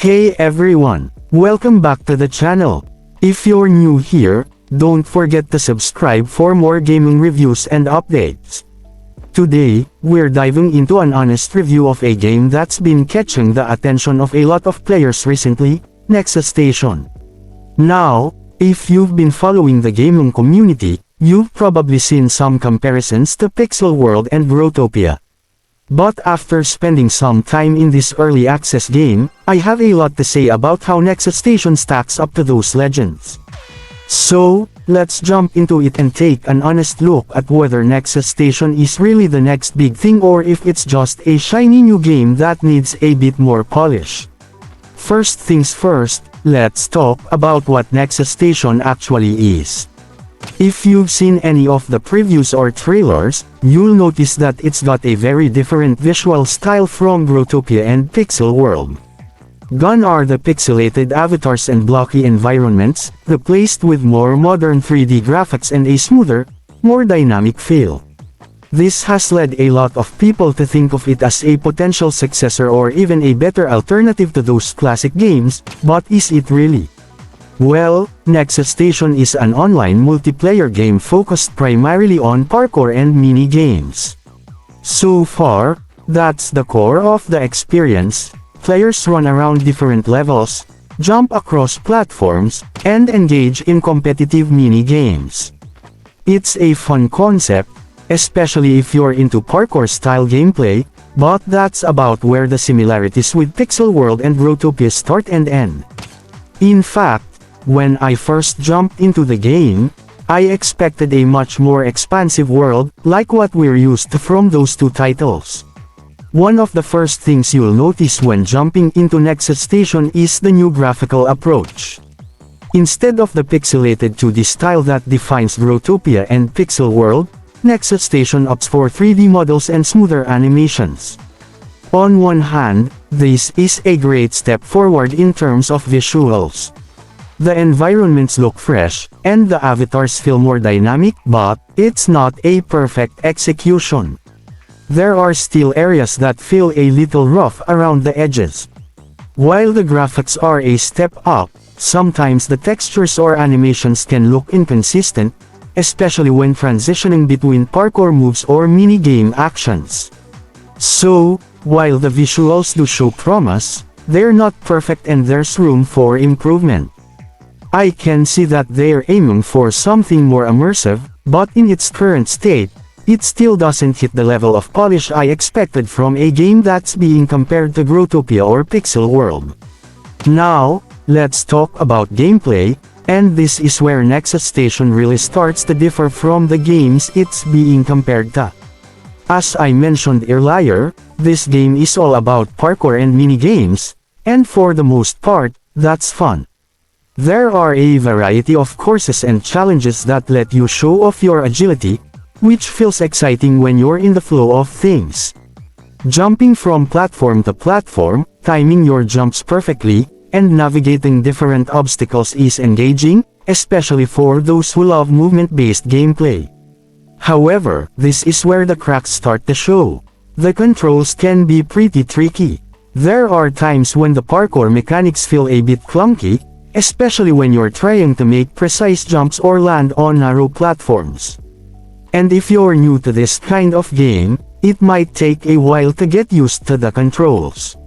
Hey everyone, welcome back to the channel. If you're new here, don't forget to subscribe for more gaming reviews and updates. Today, we're diving into an honest review of a game that's been catching the attention of a lot of players recently, Nexus Station. Now, if you've been following the gaming community, you've probably seen some comparisons to Pixel World and Growtopia. But after spending some time in this early access game, I have a lot to say about how Nexus Station stacks up to those legends. So, let's jump into it and take an honest look at whether Nexus Station is really the next big thing or if it's just a shiny new game that needs a bit more polish. First things first, let's talk about what Nexus Station actually is. If you've seen any of the previews or trailers, you'll notice that it's got a very different visual style from Growtopia and Pixel World. Gone are the pixelated avatars and blocky environments, replaced with more modern 3D graphics and a smoother, more dynamic feel. This has led a lot of people to think of it as a potential successor or even a better alternative to those classic games, but is it really? Well, Nexus Station is an online multiplayer game focused primarily on parkour and mini-games. So far, that's the core of the experience. Players run around different levels, jump across platforms, and engage in competitive mini-games. It's a fun concept, especially if you're into parkour-style gameplay, but that's about where the similarities with Pixel World and Growtopia start and end. In fact, when I first jumped into the game, I expected a much more expansive world, like what we're used to from those two titles. One of the first things you'll notice when jumping into Nexus Station is the new graphical approach. Instead of the pixelated 2D style that defines Growtopia and Pixel World, Nexus Station opts for 3D models and smoother animations. On one hand, this is a great step forward in terms of visuals. The environments look fresh, and the avatars feel more dynamic, but it's not a perfect execution. There are still areas that feel a little rough around the edges. While the graphics are a step up, sometimes the textures or animations can look inconsistent, especially when transitioning between parkour moves or mini-game actions. So, while the visuals do show promise, they're not perfect and there's room for improvement. I can see that they're aiming for something more immersive, but in its current state, it still doesn't hit the level of polish I expected from a game that's being compared to Growtopia or Pixel World. Now, let's talk about gameplay, and this is where Nexus Station really starts to differ from the games it's being compared to. As I mentioned earlier, this game is all about parkour and mini-games, and for the most part, that's fun. There are a variety of courses and challenges that let you show off your agility, which feels exciting when you're in the flow of things. Jumping from platform to platform, timing your jumps perfectly, and navigating different obstacles is engaging, especially for those who love movement-based gameplay. However, this is where the cracks start to show. The controls can be pretty tricky. There are times when the parkour mechanics feel a bit clunky, especially when you're trying to make precise jumps or land on narrow platforms. And if you're new to this kind of game, it might take a while to get used to the controls.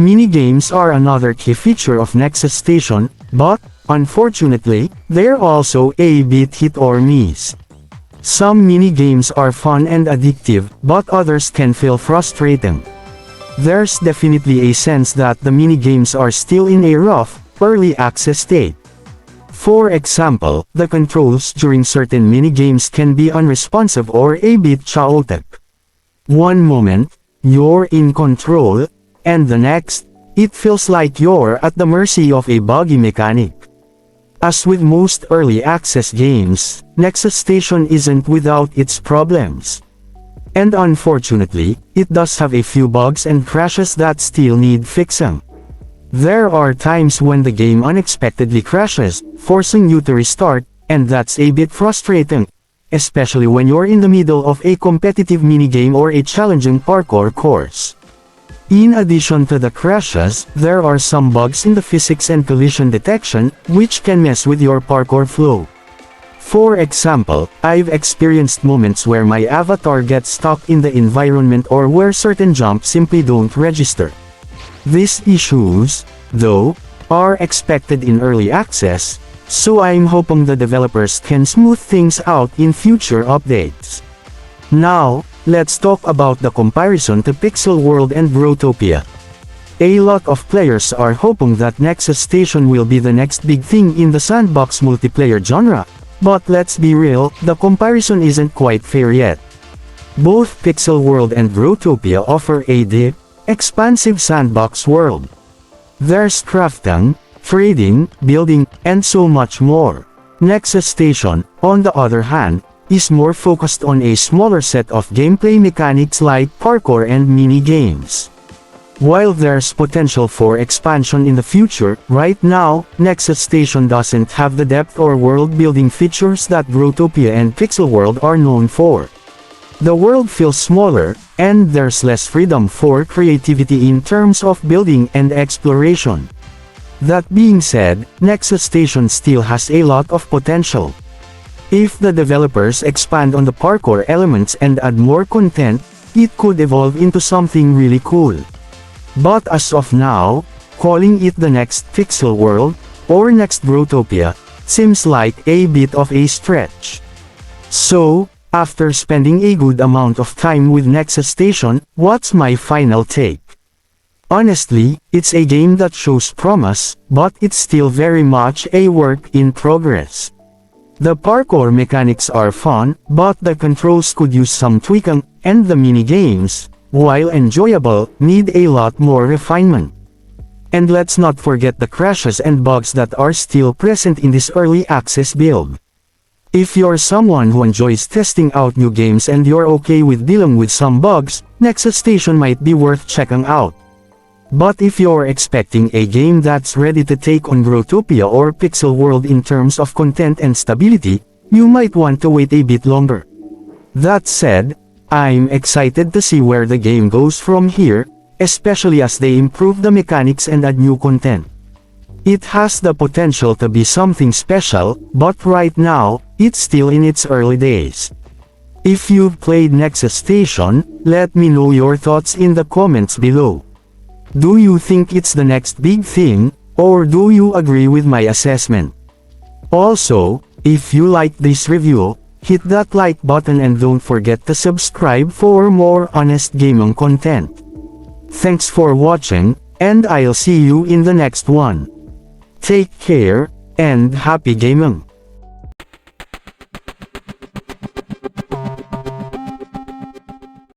Minigames are another key feature of Nexus Station, but, unfortunately, they're also a bit hit or miss. Some minigames are fun and addictive, but others can feel frustrating. There's definitely a sense that the minigames are still in a rough, early access state. For example, the controls during certain minigames can be unresponsive or a bit chaotic. One moment, you're in control, and the next, it feels like you're at the mercy of a buggy mechanic. As with most early access games, Nexus Station isn't without its problems. And unfortunately, it does have a few bugs and crashes that still need fixing. There are times when the game unexpectedly crashes, forcing you to restart, and that's a bit frustrating, especially when you're in the middle of a competitive minigame or a challenging parkour course. In addition to the crashes, there are some bugs in the physics and collision detection, which can mess with your parkour flow. For example, I've experienced moments where my avatar gets stuck in the environment or where certain jumps simply don't register. These issues, though, are expected in early access, so I'm hoping the developers can smooth things out in future updates. Now, let's talk about the comparison to Pixel World and Growtopia. A lot of players are hoping that Nexus Station will be the next big thing in the sandbox multiplayer genre, but let's be real, the comparison isn't quite fair yet. Both Pixel World and Growtopia offer a deep, expansive sandbox world. There's crafting, trading, building, and so much more. Nexus Station, on the other hand, is more focused on a smaller set of gameplay mechanics like parkour and mini-games. While there's potential for expansion in the future, right now, Nexus Station doesn't have the depth or world-building features that Growtopia and Pixel World are known for. The world feels smaller, and there's less freedom for creativity in terms of building and exploration. That being said, Nexus Station still has a lot of potential. If the developers expand on the parkour elements and add more content, it could evolve into something really cool. But as of now, calling it the next Pixel World, or next Growtopia, seems like a bit of a stretch. So, after spending a good amount of time with Nexus Station, what's my final take? Honestly, it's a game that shows promise, but it's still very much a work in progress. The parkour mechanics are fun, but the controls could use some tweaking, and the mini-games, while enjoyable, need a lot more refinement. And let's not forget the crashes and bugs that are still present in this early access build. If you're someone who enjoys testing out new games and you're okay with dealing with some bugs, Nexus Station might be worth checking out. But if you're expecting a game that's ready to take on Growtopia or Pixel World in terms of content and stability, you might want to wait a bit longer. That said, I'm excited to see where the game goes from here, especially as they improve the mechanics and add new content. It has the potential to be something special, but right now, it's still in its early days. If you've played Nexus Station, let me know your thoughts in the comments below. Do you think it's the next big thing, or do you agree with my assessment? Also, if you liked this review, hit that like button and don't forget to subscribe for more honest gaming content. Thanks for watching, and I'll see you in the next one. Take care, and happy gaming!